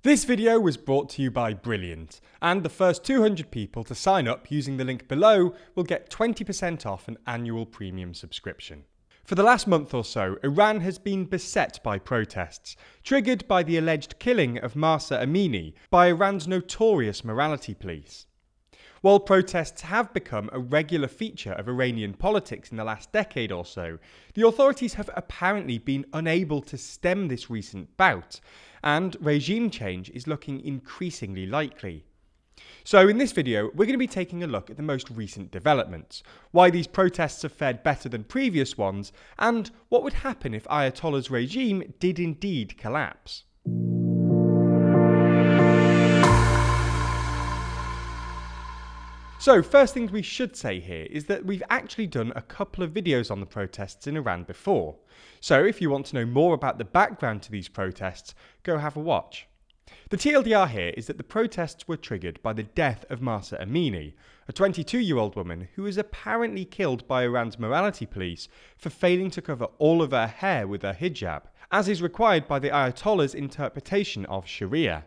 This video was brought to you by Brilliant, and the first 200 people to sign up using the link below will get 20% off an annual premium subscription. For the last month or so, Iran has been beset by protests, triggered by the alleged killing of Mahsa Amini by Iran's notorious morality police. While protests have become a regular feature of Iranian politics in the last decade or so, the authorities have apparently been unable to stem this recent bout, and regime change is looking increasingly likely. So in this video, we're going to be taking a look at the most recent developments, why these protests have fared better than previous ones, and what would happen if Ayatollah's regime did indeed collapse. So first thing we should say here is that we've actually done a couple of videos on the protests in Iran before. So if you want to know more about the background to these protests, go have a watch. The TLDR here is that the protests were triggered by the death of Mahsa Amini, a 22-year-old woman who was apparently killed by Iran's morality police for failing to cover all of her hair with her hijab, as is required by the Ayatollah's interpretation of Sharia.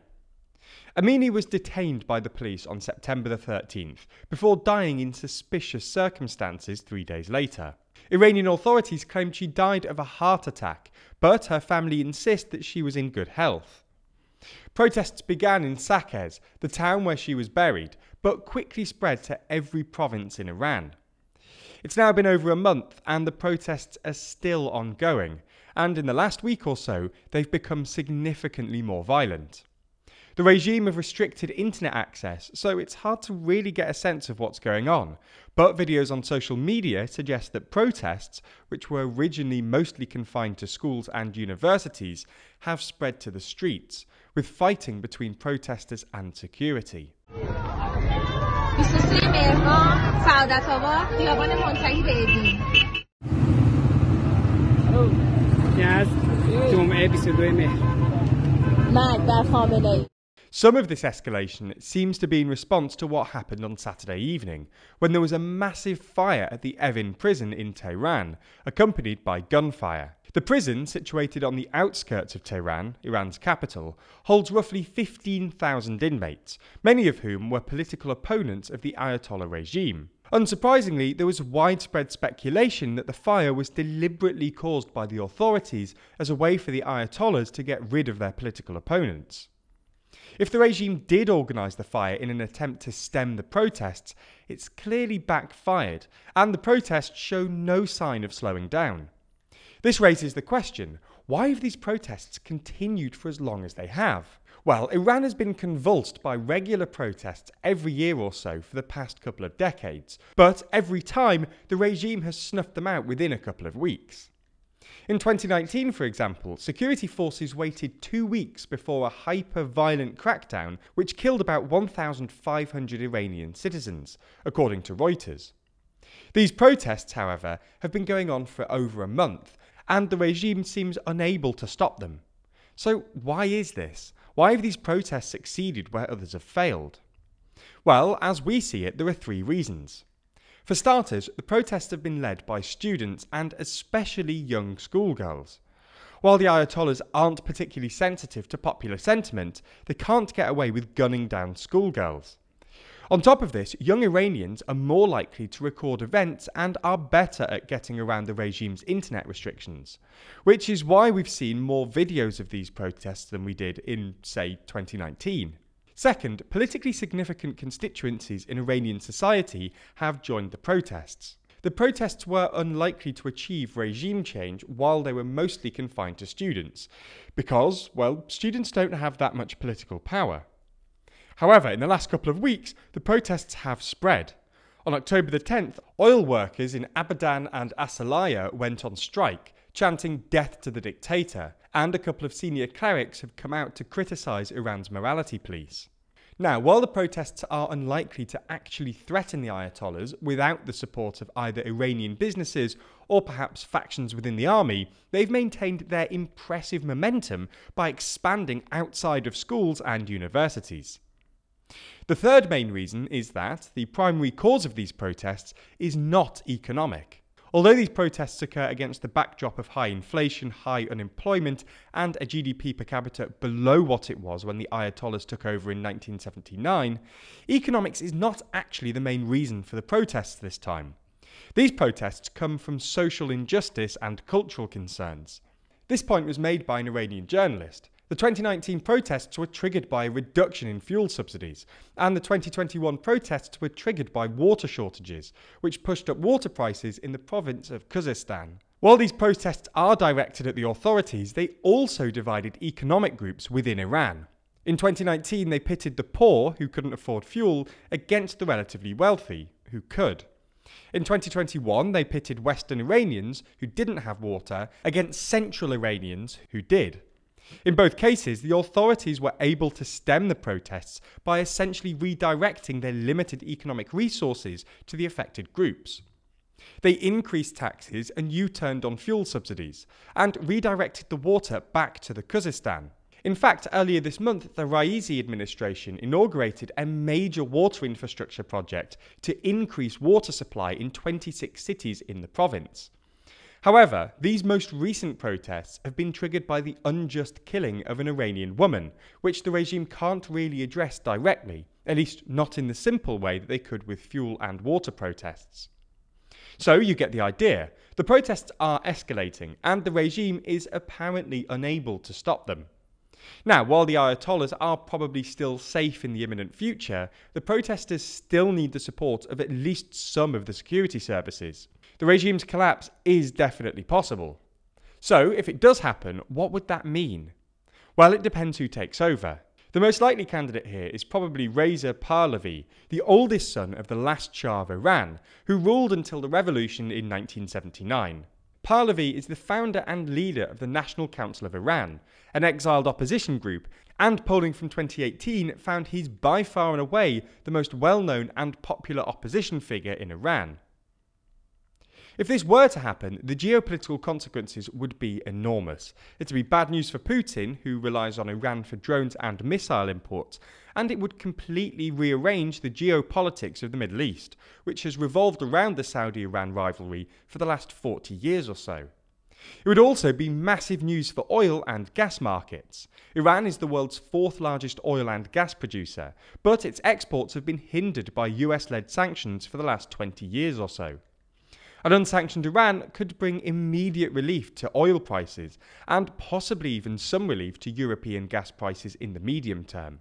Amini was detained by the police on September the 13th, before dying in suspicious circumstances 3 days later. Iranian authorities claimed she died of a heart attack, but her family insist that she was in good health. Protests began in Saqqez, the town where she was buried, but quickly spread to every province in Iran. It's now been over a month and the protests are still ongoing, and in the last week or so they've become significantly more violent. The regime have restricted internet access, so it's hard to really get a sense of what's going on, but videos on social media suggest that protests, which were originally mostly confined to schools and universities, have spread to the streets, with fighting between protesters and security. Some of this escalation seems to be in response to what happened on Saturday evening, when there was a massive fire at the Evin prison in Tehran, accompanied by gunfire. The prison, situated on the outskirts of Tehran, Iran's capital, holds roughly 15,000 inmates, many of whom were political opponents of the Ayatollah regime. Unsurprisingly, there was widespread speculation that the fire was deliberately caused by the authorities as a way for the Ayatollahs to get rid of their political opponents. If the regime did organise the fire in an attempt to stem the protests, it's clearly backfired, and the protests show no sign of slowing down. This raises the question, why have these protests continued for as long as they have? Well, Iran has been convulsed by regular protests every year or so for the past couple of decades, but every time the regime has snuffed them out within a couple of weeks. In 2019, for example, security forces waited 2 weeks before a hyper-violent crackdown which killed about 1,500 Iranian citizens, according to Reuters. These protests, however, have been going on for over a month, and the regime seems unable to stop them. So why is this? Why have these protests succeeded where others have failed? Well, as we see it, there are 3 reasons. For starters, the protests have been led by students and especially young schoolgirls. While the Ayatollahs aren't particularly sensitive to popular sentiment, they can't get away with gunning down schoolgirls. On top of this, young Iranians are more likely to record events and are better at getting around the regime's internet restrictions, which is why we've seen more videos of these protests than we did in, say, 2019. Second, politically significant constituencies in Iranian society have joined the protests. The protests were unlikely to achieve regime change while they were mostly confined to students, because, well, students don't have that much political power. However, in the last couple of weeks, the protests have spread. On October the 10th, oil workers in Abadan and Asalaya went on strike, chanting "death to the dictator," and a couple of senior clerics have come out to criticise Iran's morality police. Now, while the protests are unlikely to actually threaten the Ayatollahs without the support of either Iranian businesses or perhaps factions within the army, they've maintained their impressive momentum by expanding outside of schools and universities. The third main reason is that the primary cause of these protests is not economic. Although these protests occur against the backdrop of high inflation, high unemployment, and a GDP per capita below what it was when the Ayatollahs took over in 1979, economics is not actually the main reason for the protests this time. These protests come from social injustice and cultural concerns. This point was made by an Iranian journalist. The 2019 protests were triggered by a reduction in fuel subsidies, and the 2021 protests were triggered by water shortages, which pushed up water prices in the province of Khuzestan. While these protests are directed at the authorities, they also divided economic groups within Iran. In 2019, they pitted the poor, who couldn't afford fuel, against the relatively wealthy, who could. In 2021, they pitted Western Iranians, who didn't have water, against Central Iranians, who did. In both cases, the authorities were able to stem the protests by essentially redirecting their limited economic resources to the affected groups. They increased taxes and U-turned on fuel subsidies, and redirected the water back to the Khuzestan. In fact, earlier this month, the Raisi administration inaugurated a major water infrastructure project to increase water supply in 26 cities in the province. However, these most recent protests have been triggered by the unjust killing of an Iranian woman, which the regime can't really address directly, at least not in the simple way that they could with fuel and water protests. So you get the idea. The protests are escalating, and the regime is apparently unable to stop them. Now, while the Ayatollahs are probably still safe in the imminent future, the protesters still need the support of at least some of the security services. The regime's collapse is definitely possible. So, if it does happen, what would that mean? Well, it depends who takes over. The most likely candidate here is probably Reza Pahlavi, the oldest son of the last Shah of Iran, who ruled until the revolution in 1979. Pahlavi is the founder and leader of the National Council of Iran, an exiled opposition group, and polling from 2018 found he's by far and away the most well-known and popular opposition figure in Iran. If this were to happen, the geopolitical consequences would be enormous. It would be bad news for Putin, who relies on Iran for drones and missile imports, and it would completely rearrange the geopolitics of the Middle East, which has revolved around the Saudi-Iran rivalry for the last 40 years or so. It would also be massive news for oil and gas markets. Iran is the world's fourth largest oil and gas producer, but its exports have been hindered by US-led sanctions for the last 20 years or so. An unsanctioned Iran could bring immediate relief to oil prices, and possibly even some relief to European gas prices in the medium term.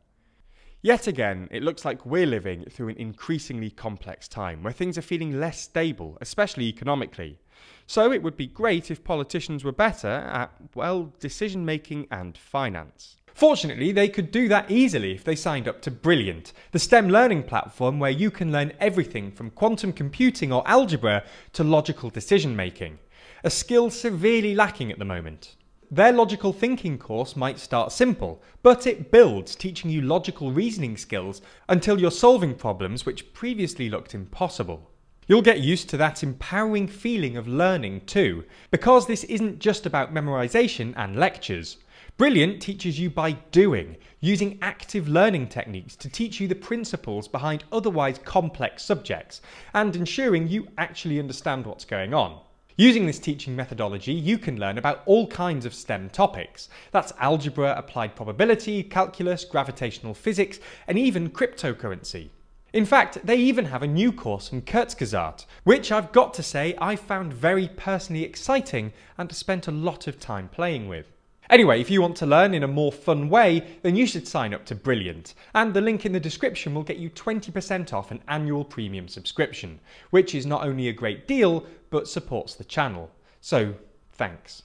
Yet again, it looks like we're living through an increasingly complex time, where things are feeling less stable, especially economically. So it would be great if politicians were better at, well, decision-making and finance. Fortunately, they could do that easily if they signed up to Brilliant, the STEM learning platform where you can learn everything from quantum computing or algebra to logical decision-making, a skill severely lacking at the moment. Their logical thinking course might start simple, but it builds, teaching you logical reasoning skills until you're solving problems which previously looked impossible. You'll get used to that empowering feeling of learning too, because this isn't just about memorization and lectures. Brilliant teaches you by doing, using active learning techniques to teach you the principles behind otherwise complex subjects, and ensuring you actually understand what's going on. Using this teaching methodology, you can learn about all kinds of STEM topics. That's algebra, applied probability, calculus, gravitational physics, and even cryptocurrency. In fact, they even have a new course from Kurzgesagt, which I've got to say I found very personally exciting and spent a lot of time playing with. Anyway, if you want to learn in a more fun way, then you should sign up to Brilliant, and the link in the description will get you 20% off an annual premium subscription, which is not only a great deal, but supports the channel. So, thanks.